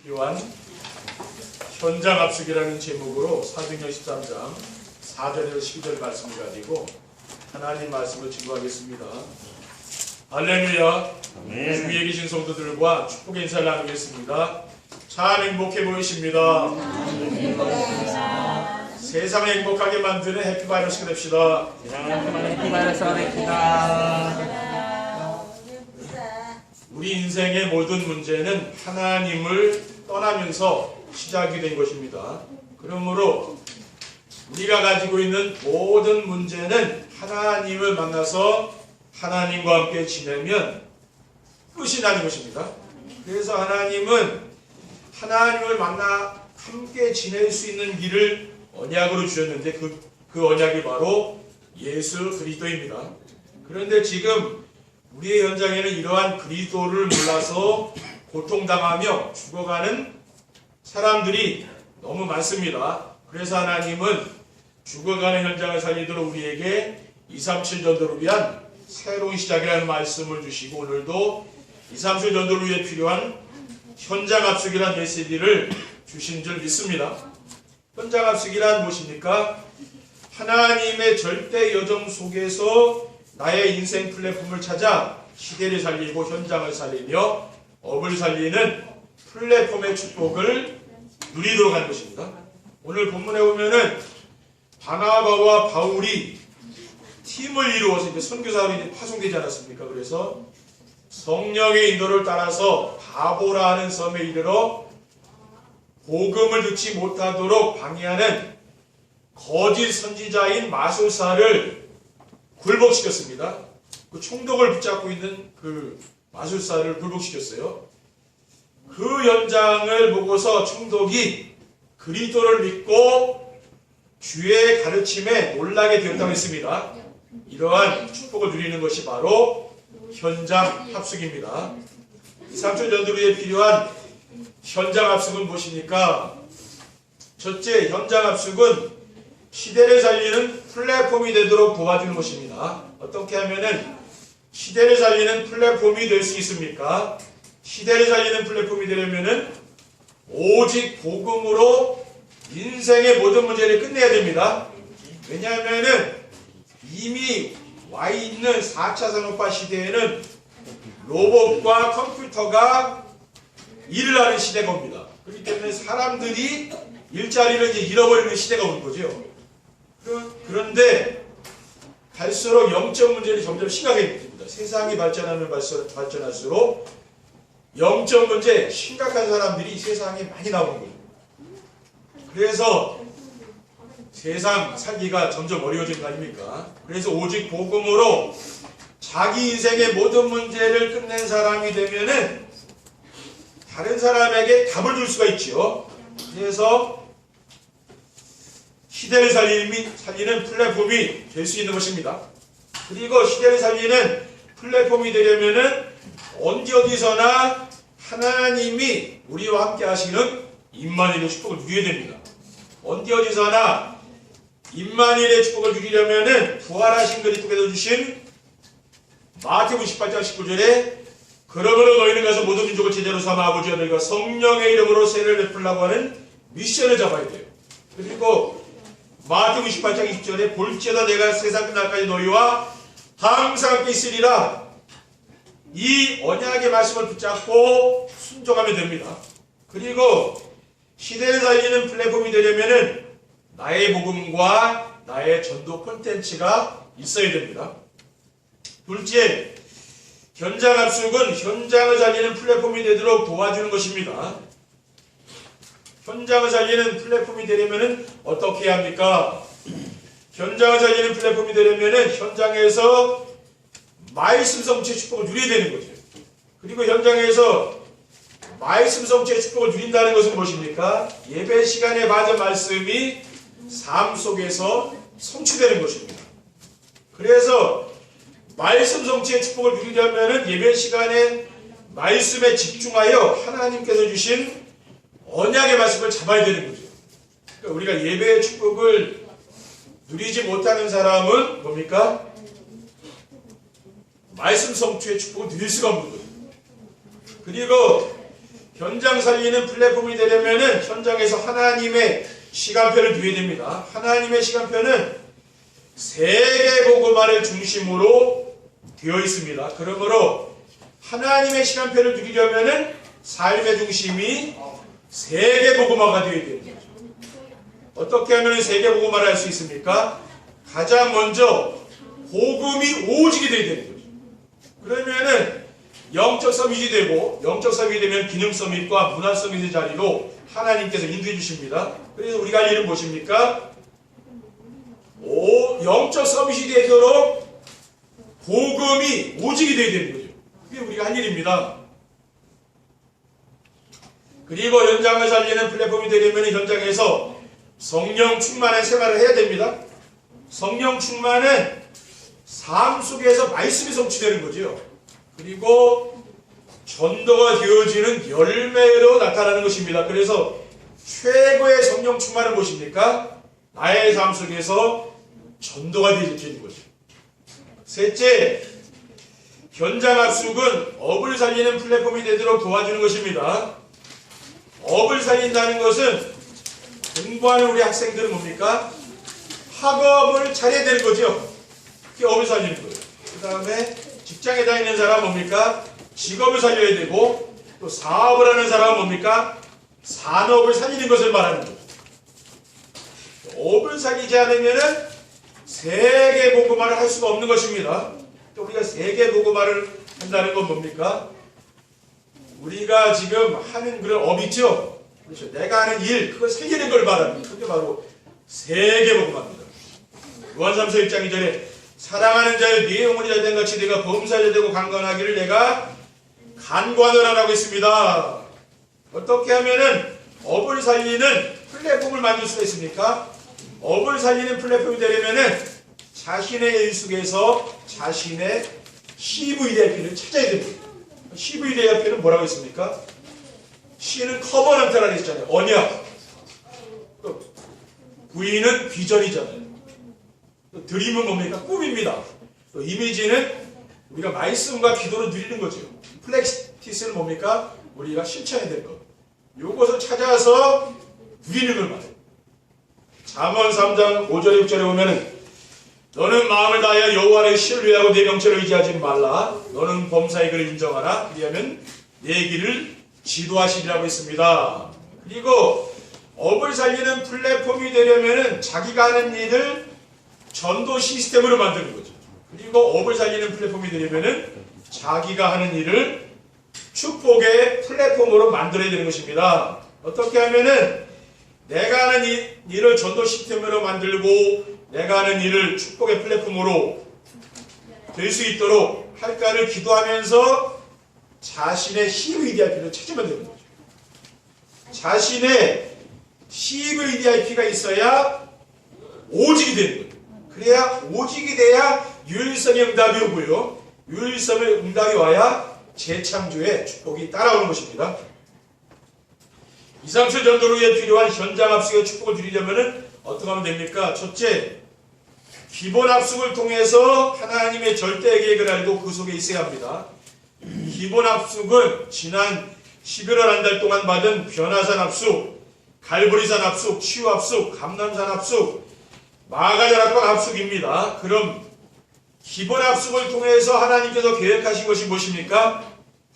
요한 현장 압축이라는 제목으로 사도행전 13장 4절에서 12절 말씀을 가지고 하나님 말씀을 증거하겠습니다. 할렐루야. 주위에 계신 성도들과 축복의 인사를 나누겠습니다. 참 행복해 보이십니다. 세상을 행복하게 만드는 해피바이러스가 됩시다. 해피바이러스가 됩시다. 우리 인생의 모든 문제는 하나님을 떠나면서 시작이 된 것입니다. 그러므로 우리가 가지고 있는 모든 문제는 하나님을 만나서 하나님과 함께 지내면 끝이 나는 것입니다. 그래서 하나님은 하나님을 만나 함께 지낼 수 있는 길을 언약으로 주셨는데 그 언약이 바로 예수 그리스도입니다. 그런데 지금 우리의 현장에는 이러한 그리스도를 몰라서 고통당하며 죽어가는 사람들이 너무 많습니다. 그래서 하나님은 죽어가는 현장을 살리도록 우리에게 237 전도를 위한 새로운 시작이라는 말씀을 주시고 오늘도 237 전도를 위해 필요한 현장 압축이라는 메시지를 주신 줄 믿습니다. 현장 압축이란 무엇입니까? 하나님의 절대 여정 속에서 나의 인생 플랫폼을 찾아 시대를 살리고 현장을 살리며 업을 살리는 플랫폼의 축복을 누리도록 하는 것입니다. 오늘 본문에 보면은 바나바와 바울이 팀을 이루어서 이제 선교사로 이제 파송되지 않았습니까? 그래서 성령의 인도를 따라서 바보라 하는 섬에 이르러 복음을 듣지 못하도록 방해하는 거짓 선지자인 마술사를 굴복시켰습니다. 그 총독을 붙잡고 있는 그 마술사를 굴복시켰어요. 그 현장을 보고서 총독이 그리스도를 믿고 주의 가르침에 놀라게 되었다고 했습니다. 이러한 축복을 누리는 것이 바로 현장 합숙입니다. 237 전도에 필요한 현장 합숙은 무엇입니까? 첫째, 현장 합숙은 시대를 살리는 플랫폼이 되도록 도와주는 것입니다. 어떻게 하면은 시대를 살리는 플랫폼이 될 수 있습니까? 시대를 살리는 플랫폼이 되려면은 오직 복음으로 인생의 모든 문제를 끝내야 됩니다. 왜냐하면은 이미 와 있는 4차 산업화 시대에는 로봇과 컴퓨터가 일을 하는 시대가 옵니다. 그렇기 때문에 사람들이 일자리를 이제 잃어버리는 시대가 오는 거죠. 그런데 갈수록 영적 문제는 점점 심각해집니다. 세상이 발전하면 발전할수록 영적 문제 심각한 사람들이 세상에 많이 나오는 거예요. 그래서 세상 살기가 점점 어려워지는 거 아닙니까? 그래서 오직 복음으로 자기 인생의 모든 문제를 끝낸 사람이 되면은 다른 사람에게 답을 줄 수가 있죠. 그래서 시대를 살리는 플랫폼이 될 수 있는 것입니다. 그리고 시대를 살리는 플랫폼이 되려면은 언제 어디서나 하나님이 우리와 함께 하시는 임마누엘의 축복을 누려야 됩니다. 언제 어디서나 임마누엘의 축복을 누리려면은 부활하신 그리스도께서 주신 마태복음 18장 19절에 그러므로 너희는 가서 모든 민족을 제자로 삼아 아버지와 너희가 성령의 이름으로 세례를 베풀라고 하는 미션을 잡아야 돼요. 그리고 마태복음 28장 20절에 볼지어다 내가 세상 끝날까지 너희와 항상 함께 있으리라. 이 언약의 말씀을 붙잡고 순종하면 됩니다. 그리고 시대를 살리는 플랫폼이 되려면은 나의 복음과 나의 전도 콘텐츠가 있어야 됩니다. 둘째, 현장 압축은 현장을 살리는 플랫폼이 되도록 도와주는 것입니다. 현장을 살리는 플랫폼이 되려면 어떻게 해야 합니까? 현장을 살리는 플랫폼이 되려면 현장에서 말씀 성취의 축복을 누려야 되는 거죠. 그리고 현장에서 말씀 성취의 축복을 누린다는 것은 무엇입니까? 예배 시간에 받은 말씀이 삶 속에서 성취되는 것입니다. 그래서 말씀 성취의 축복을 누리려면 예배 시간에 말씀에 집중하여 하나님께서 주신 언약의 말씀을 잡아야 되는 거죠. 그러니까 우리가 예배의 축복을 누리지 못하는 사람은 뭡니까? 말씀 성취의 축복을 누릴 수가 없는 거죠. 그리고 현장 살리는 플랫폼이 되려면은 현장에서 하나님의 시간표를 두어야 됩니다. 하나님의 시간표는 세계복음화를 중심으로 되어 있습니다. 그러므로 하나님의 시간표를 누리려면은 삶의 중심이 세계복음화가 되어야 됩니다. 어떻게 하면 세계복음화를 할 수 있습니까? 가장 먼저 복음이 오직이 되어야 되는 거죠. 그러면은 영적 서밋이 되고, 영적 서밋이 되면 기능 서밋과 문화 서밋의 자리로 하나님께서 인도해 주십니다. 그래서 우리가 할 일은 무엇입니까? 영적 서밋이 되도록 복음이 오직이 되어야 되는 거죠. 그게 우리가 할 일입니다. 그리고 현장을 살리는 플랫폼이 되려면 현장에서 성령 충만한 생활을 해야 됩니다. 성령 충만은 삶 속에서 말씀이 성취되는 거죠. 그리고 전도가 되어지는 열매로 나타나는 것입니다. 그래서 최고의 성령 충만은 무엇입니까? 나의 삶 속에서 전도가 되어지는 거죠. 셋째, 현장 합숙은 업을 살리는 플랫폼이 되도록 도와주는 것입니다. 업을 살린다는 것은 공부하는 우리 학생들은 뭡니까? 학업을 잘해야 되는 거죠. 그게 업을 살리는 거예요. 그 다음에 직장에 다니는 사람은 뭡니까? 직업을 살려야 되고, 또 사업을 하는 사람은 뭡니까? 산업을 살리는 것을 말하는 거죠. 업을 살리지 않으면은 세계 복음화를 할 수가 없는 것입니다. 또 우리가 세계 복음화를 한다는 건 뭡니까? 우리가 지금 하는 그런 업 있죠? 그렇죠. 내가 하는 일, 그걸 살리는 걸 말합니다. 그게 바로 세계 복음화입니다. 요한삼서 1장 2절에 사랑하는 자여 네 영혼이 잘된 같이 내가 범사에 되고 강건하기를 내가 간구하노라라고 했습니다. 어떻게 하면은 업을 살리는 플랫폼을 만들 수가 있습니까? 업을 살리는 플랫폼이 되려면은 자신의 일 속에서 자신의 CVDIP를 찾아야 됩니다. CVDIP는 뭐라고 했습니까? C는 커버넌트라고 했잖아요. 언약. V는 비전이잖아요. 드림은 뭡니까? 꿈입니다. 또 이미지는 우리가 말씀과 기도로 누리는 거죠. 플렉티스는 뭡니까? 우리가 실천해야 될 것. 요것을 찾아서 누리는 걸 말해요. 잠언 3장 5절에 6절에 보면은 너는 마음을 다하여 여호와를 신뢰하고 내 명철을 의지하지 말라. 너는 범사의 글을 인정하라. 그리하면 내 길을 지도하시리라고 했습니다. 그리고 업을 살리는 플랫폼이 되려면은 자기가 하는 일을 전도 시스템으로 만드는 거죠. 그리고 업을 살리는 플랫폼이 되려면은 자기가 하는 일을 축복의 플랫폼으로 만들어야 되는 것입니다. 어떻게 하면은 내가 하는 일을 전도 시스템으로 만들고 내가 하는 일을 축복의 플랫폼으로 될 수 있도록 할까를 기도하면서 자신의 CVDIP를 찾으면 되는 거죠. 자신의 CVDIP가 있어야 오직이 되는 거예요. 그래야 오직이 돼야 유일성의 응답이 오고요. 유일성의 응답이 와야 재창조의 축복이 따라오는 것입니다. 2, 3초 전도를 위해 필요한 현장 합숙의 축복을 드리려면 어떻게 하면 됩니까? 첫째, 기본 합숙을 통해서 하나님의 절대 계획을 알고 그 속에 있어야 합니다. 기본 합숙은 지난 11월 한 달 동안 받은 변화산 합숙, 갈보리산 합숙, 치유 합숙, 감남산 합숙, 마가자락방 합숙입니다. 그럼 기본 합숙을 통해서 하나님께서 계획하신 것이 무엇입니까?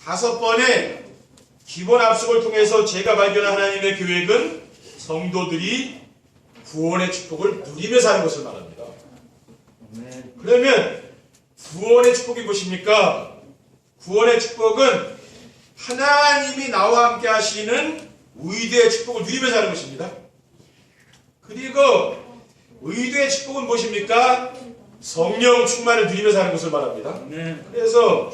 5번의 기본 합숙을 통해서 제가 발견한 하나님의 계획은 성도들이 구원의 축복을 누리며 사는 것을 말합니다. 그러면 구원의 축복이 무엇입니까? 구원의 축복은 하나님이 나와 함께 하시는 의도의 축복을 누리며 사는 것입니다. 그리고 의도의 축복은 무엇입니까? 성령 충만을 누리며 사는 것을 말합니다. 그래서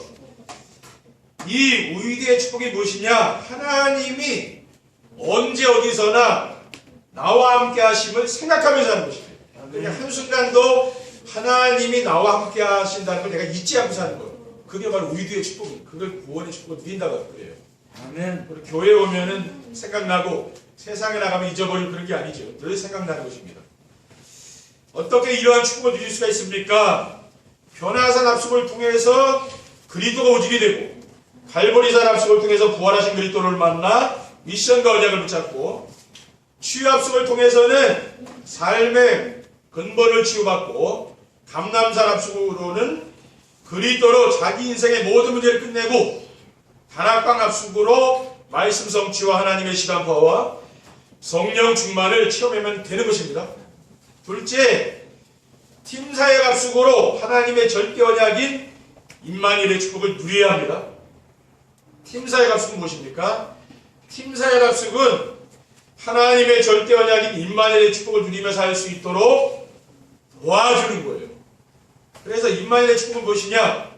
이 의도의 축복이 무엇이냐? 하나님이 언제 어디서나 나와 함께 하심을 생각하면서 하는 것입니다. 그러니까 한순간도 하나님이 나와 함께 하신다는 걸 내가 잊지 않고 사는 거예요. 그게 바로 의도의 축복입니다. 그걸 구원의 축복을 누린다고 그래요. 아멘. 그리고 교회에 오면은 생각나고 세상에 나가면 잊어버리고 그런 게 아니죠. 늘 생각나는 것입니다. 어떻게 이러한 축복을 누릴 수가 있습니까? 변화산 합숙을 통해서 그리스도가 오직이 되고 갈보리산 합숙을 통해서 부활하신 그리스도를 만나 미션과 언약을 붙잡고, 치유 합숙을 통해서는 삶의 근본을 치유받고, 감람산 합숙으로는 그리스도로 자기 인생의 모든 문제를 끝내고, 다락방 합숙으로 말씀 성취와 하나님의 시간파와 성령 충만을 체험하면 되는 것입니다. 둘째, 팀사역 합숙으로 하나님의 절대 언약인 임마누엘의 축복을 누려야 합니다. 팀사역 합숙은 무엇입니까? 팀사역 합숙은 하나님의 절대 언약인 임마누엘의 축복을 누리며 살 수 있도록 도와주는 거예요. 그래서 임마누엘의 축복은 무엇이냐?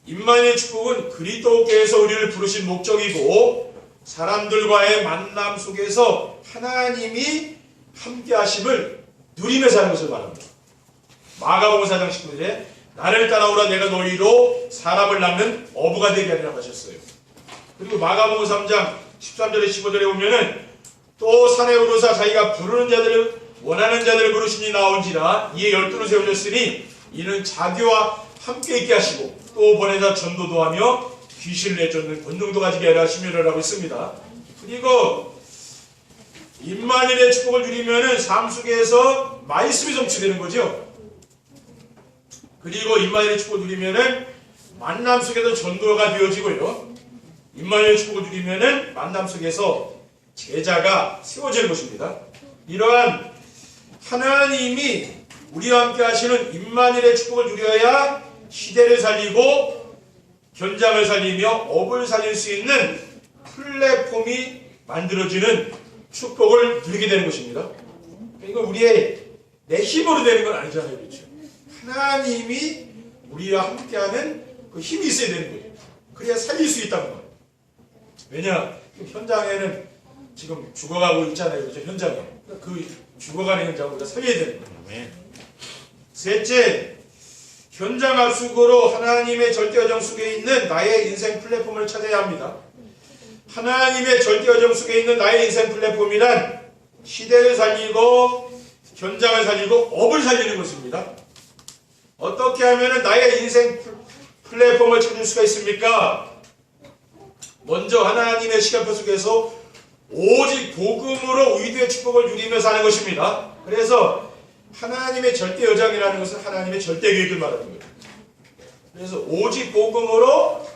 임마누엘의 축복은 그리스도께서 우리를 부르신 목적이고, 사람들과의 만남 속에서 하나님이 함께 하심을 누리며 사는 것을 말합니다. 마가복음 4장 19절에 나를 따라오라 내가 너희로 사람을 낳는 어부가 되게 하리라고 하셨어요. 그리고 마가복음 3장 13절에 15절에 보면은 또 산에 오르사 자기가 부르는 자들을 원하는 자들을 부르시니 나온지라 이에 12는 세워졌으니 이는 자기와 함께 있게 하시고 또 보내자 전도도 하며 귀신을 내쫓는 권능도 가지게 하라 하시며를 하고 있습니다. 그리고 임마누엘의 축복을 누리면은 삶 속에서 말씀이 성취되는 거죠. 그리고 임마누엘의 축복을 누리면은 만남 속에서 전도가 되어지고요. 임마누엘의 축복을 누리면은 만남 속에서 제자가 세워지는 것입니다. 이러한 하나님이 우리와 함께 하시는 임마누엘의 축복을 누려야 시대를 살리고 현장을 살리며 업을 살릴 수 있는 플랫폼이 만들어지는 축복을 누리게 되는 것입니다. 이건 내 힘으로 되는 건 아니잖아요. 그렇죠? 하나님이 우리와 함께하는 그 힘이 있어야 되는 거예요. 그래야 살릴 수 있다는 거예요. 왜냐? 현장에는 지금 죽어가고 있잖아요. 그렇죠? 현장에. 그 죽어가는 현장을 우리가 살려야 되는 거예요. 셋째, 현장 합숙으로 하나님의 절대 여정 속에 있는 나의 인생 플랫폼을 찾아야 합니다. 하나님의 절대 여정 속에 있는 나의 인생 플랫폼이란 시대를 살리고 현장을 살리고 업을 살리는 것입니다. 어떻게 하면 나의 인생 플랫폼을 찾을 수가 있습니까? 먼저 하나님의 시간표 속에서 오직 복음으로 의도의 축복을 누리며 사는 것입니다. 그래서 하나님의 절대 여정이라는 것은 하나님의 절대 계획을 말하는 거예요. 그래서 오직 복음으로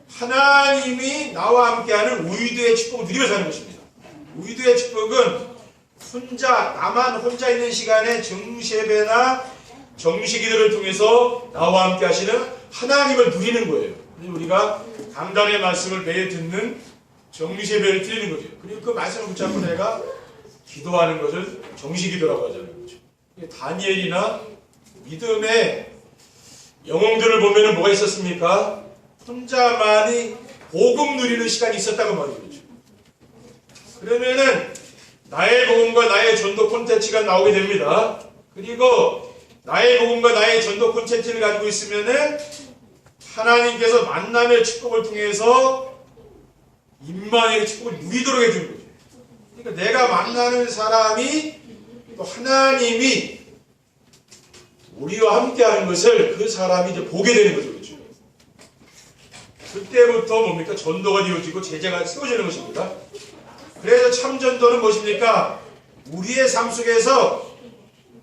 하나님이 나와 함께하는 의도의 축복을 누리며 사는 것입니다. 의도의 축복은 나만 혼자 있는 시간에 정시예배나 정시기도를 통해서 나와 함께 하시는 하나님을 누리는 거예요. 그래서 우리가 강단의 말씀을 매일 듣는 정시예배를 드리는 거죠. 그리고 그 말씀을 붙잡고 내가 기도하는 것을 정시기도라고 하잖아요. 그렇죠? 다니엘이나 믿음의 영웅들을 보면 뭐가 있었습니까? 혼자만이 복음 누리는 시간이 있었다고 말이죠. 그러면은 나의 복음과 나의 전도 콘텐츠가 나오게 됩니다. 그리고 나의 복음과 나의 전도 콘텐츠를 가지고 있으면은 하나님께서 만남의 축복을 통해서 임마누엘의 축복을 누리도록 해주는 거죠. 그러니까 내가 만나는 사람이 또 하나님이 우리와 함께하는 것을 그 사람이 이제 보게 되는 거죠. 그렇죠? 그때부터 뭡니까? 전도가 되어지고 제자가 세워지는 것입니다. 그래서 참전도는 무엇입니까? 우리의 삶 속에서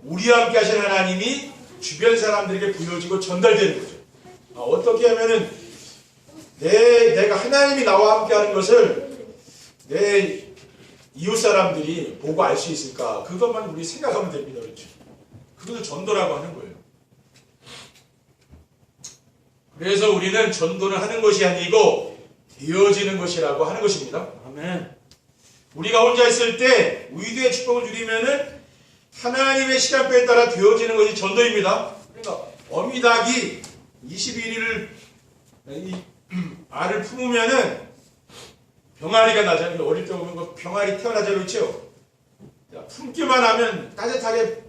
우리와 함께 하신 하나님이 주변 사람들에게 보여지고 전달되는 거죠. 어떻게 하면은 내가 하나님이 나와 함께 하는 것을 내 이웃 사람들이 보고 알 수 있을까? 그것만 우리 생각하면 됩니다. 그렇죠? 그것을 전도라고 하는 거예요. 그래서 우리는 전도를 하는 것이 아니고 되어지는 것이라고 하는 것입니다. 아멘. 우리가 혼자 있을 때 의도의 축복을 누리면은 하나님의 시간표에 따라 되어지는 것이 전도입니다. 그러니까 어미닭이 21일을 알을 품으면은 병아리가 나잖아요. 어릴 때 보면 그 병아리 태어나잖아요. 그렇죠? 품기만 하면 따뜻하게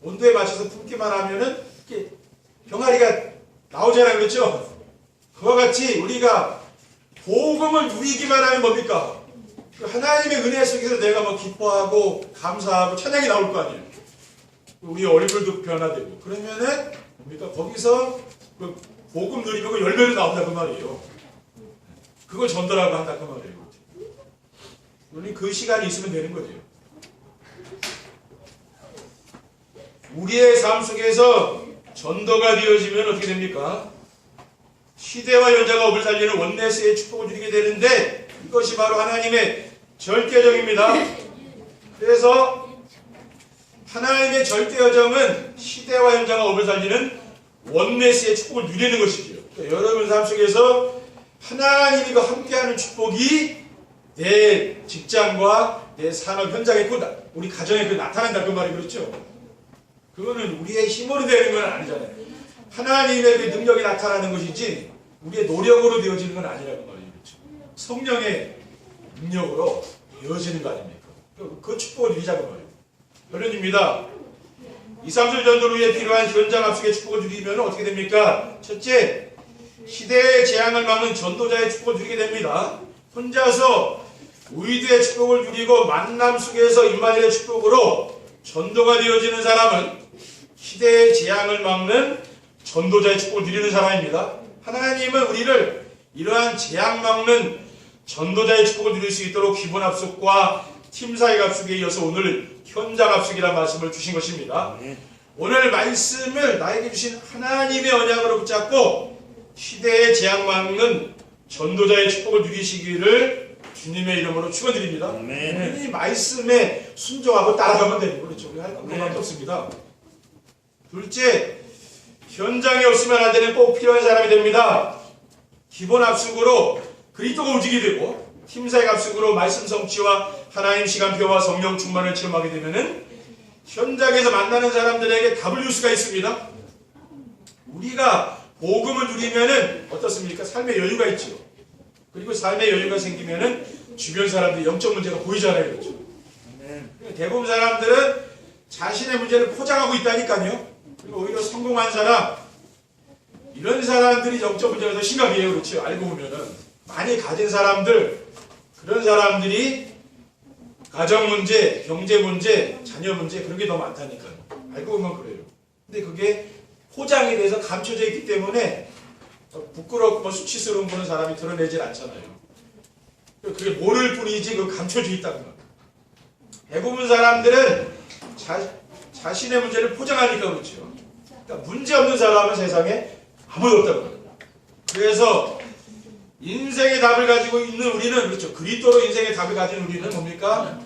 온도에 맞춰서 품기만 하면은 이렇게 병아리가 나오잖아요. 그렇죠? 그와 같이 우리가 복음을 누리기만 하면 뭡니까? 하나님의 은혜 속에서 내가 뭐 기뻐하고 감사하고 찬양이 나올 거 아니에요. 우리 얼굴도 변화되고 그러면은 뭡니까? 거기서 그 복음 누리면 그 열매도 나온다 그 말이에요. 그걸 전도라고 한다 그 말이에요. 우리 그 시간이 있으면 되는 거죠. 우리의 삶 속에서 전도가 되어지면 어떻게 됩니까? 시대와 현장과 업을 살리는 원네스의 축복을 누리게 되는데 이것이 바로 하나님의 절대정입니다. 그래서 하나님의 절대여정은 시대와 현장과 업을 살리는 원네스의 축복을 누리는 것이죠. 그러니까 여러분 삶 속에서 하나님과 함께하는 축복이 내 직장과 내 산업 현장에 우리 가정에 나타난다 그 말이 그렇죠. 그거는 우리의 힘으로 되는 건 아니잖아요. 하나님의 그 능력이 나타나는 것이지 우리의 노력으로 되어지는 건 아니라고 말이죠. 그렇죠? 성령의 능력으로 되어지는 거 아닙니까? 그 축복을 누리자고 말이에요. 결론입니다. 2, 3절 전도를 위해 필요한 현장 압축의 축복을 누리면 어떻게 됩니까? 첫째, 시대의 재앙을 막는 전도자의 축복을 누리게 됩니다. 혼자서 의도의 축복을 누리고 만남 속에서 임마누엘의 축복으로 전도가 되어지는 사람은 시대의 재앙을 막는 전도자의 축복을 누리는 사람입니다. 하나님은 우리를 이러한 재앙 막는 전도자의 축복을 누릴 수 있도록 기본 압축과 팀사의 압축에 이어서 오늘 현장 압축이라는 말씀을 주신 것입니다. 오늘 말씀을 나에게 주신 하나님의 언약으로 붙잡고 시대의 재앙 막는 전도자의 축복을 누리시기를 주님의 이름으로 축원드립니다. 이 말씀에 순종하고 따라가면 되는 거죠. 우리 할 것밖에 없습니다. 둘째, 현장에 없으면 안 되는 꼭 필요한 사람이 됩니다. 기본 압축으로 그리스도가 움직이게 되고 팀사의 압축으로 말씀 성취와 하나님 시간표와 성령 충만을 체험하게 되면은 현장에서 만나는 사람들에게 답을 줄 수가 있습니다. 우리가 복음을 누리면은 어떻습니까? 삶의 여유가 있죠. 그리고 삶의 여유가 생기면은 주변 사람들이 영적 문제가 보이잖아요. 그렇죠? 대부분 사람들은 자신의 문제를 포장하고 있다니까요. 그리고 오히려 성공한 사람, 이런 사람들이 영적 문제가 더 심각해요. 그렇죠? 알고 보면은. 많이 가진 사람들, 그런 사람들이 가정 문제, 경제 문제, 자녀 문제 그런 게 더 많다니까요. 알고 보면 그래요. 근데 그게 포장이 돼서 감춰져 있기 때문에 부끄럽고 수치스러운 거는 사람이 드러내질 않잖아요. 그게 모를 뿐이지 그 감춰져 있다는 거예요. 대부분 사람들은 자신의 문제를 포장하니까 그렇죠. 그러니까 문제 없는 사람은 세상에 아무도 없다는 거예요. 그래서 인생의 답을 가지고 있는 우리는 그렇죠. 그리스도로 인생의 답을 가진 우리는 뭡니까?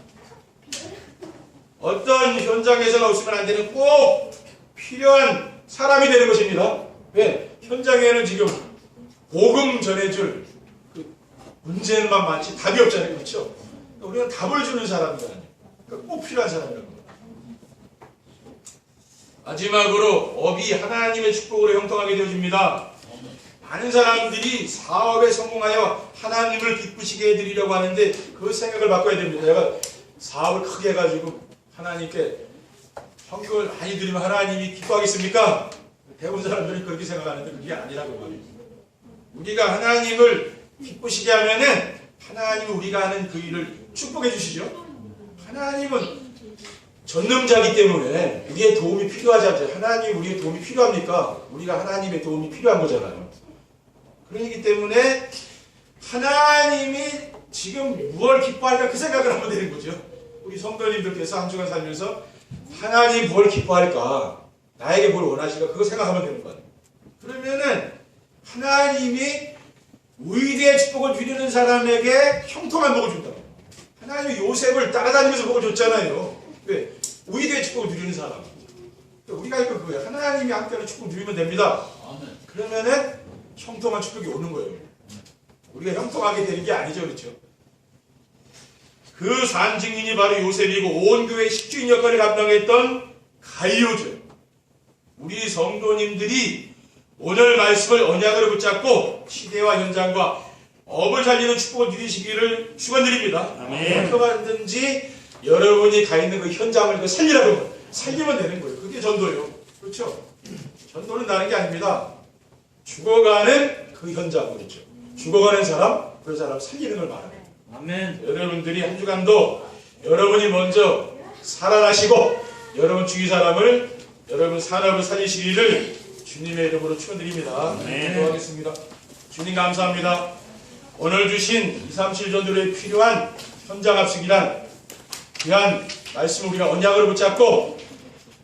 어떤 현장에서는 없으면 안 되는 꼭 필요한 사람이 되는 것입니다. 왜? 현장에는 지금 복음 전해줄 그 문제만 많지 답이 없잖아요. 그렇죠? 우리는 답을 주는 사람이잖아요. 그러니까 꼭 필요한 사람이라는 거예요. 마지막으로 업이 하나님의 축복으로 형통하게 되어집니다. 많은 사람들이 사업에 성공하여 하나님을 기쁘시게 해드리려고 하는데 그 생각을 바꿔야 됩니다. 내가 사업을 크게 해가지고 하나님께 헌금을 많이 드리면 하나님이 기뻐하겠습니까? 대부분 사람들이 그렇게 생각하는데 그게 아니라고 말이에요. 우리가 하나님을 기쁘시게 하면은 하나님은 우리가 하는 그 일을 축복해 주시죠. 하나님은 전능자이기 때문에 우리의 도움이 필요하지 않죠. 하나님이 우리의 도움이 필요합니까? 우리가 하나님의 도움이 필요한 거잖아요. 그러기 때문에 하나님이 지금 무엇을 기뻐할까 그 생각을 하면 되는 거죠. 우리 성도님들께서 한 주간 살면서 하나님 뭘 기뻐할까? 나에게 뭘 원하실까? 그거 생각하면 되는 거예요. 그러면은 하나님이 의대의 축복을 누리는 사람에게 형통한 복을 준다. 하나님이 요셉을 따라다니면서 복을 줬잖아요. 왜? 의대의 축복을 누리는 사람. 우리가 할 건 그거예요. 하나님이 함께하는 축복을 누리면 됩니다. 그러면은 형통한 축복이 오는 거예요. 우리가 형통하게 되는 게 아니죠. 그렇죠? 그 산 증인이 바로 요셉이고 온 교회의 식주인 역할을 감당했던 가이오죠. 우리 성도님들이 오늘 말씀을 언약으로 붙잡고 시대와 현장과 업을 살리는 축복을 누리시기를 축원드립니다. 어떠하든지 여러분이 가 있는 그 현장을 살리라고 살리면 되는 거예요. 그게 전도예요. 그렇죠? 전도는 다른 게 아닙니다. 죽어가는 그 현장, 그렇죠? 죽어가는 사람, 그 사람 살리는 걸 말합니다. 아멘. 여러분들이 한 주간도 여러분이 먼저 살아나시고 여러분 주위 사람을 여러분 산업을 살리시기를 주님의 이름으로 축원드립니다. 기도하겠습니다. 주님 감사합니다. 오늘 주신 237 전도로에 필요한 현장 합숙이란 귀한 말씀을 우리가 언약으로 붙잡고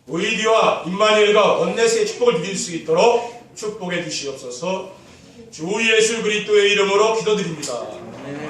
의디와 임마누엘과 원네스의 축복을 누릴 수 있도록 축복해 주시옵소서. 주 예수 그리스도의 이름으로 기도드립니다. 아멘.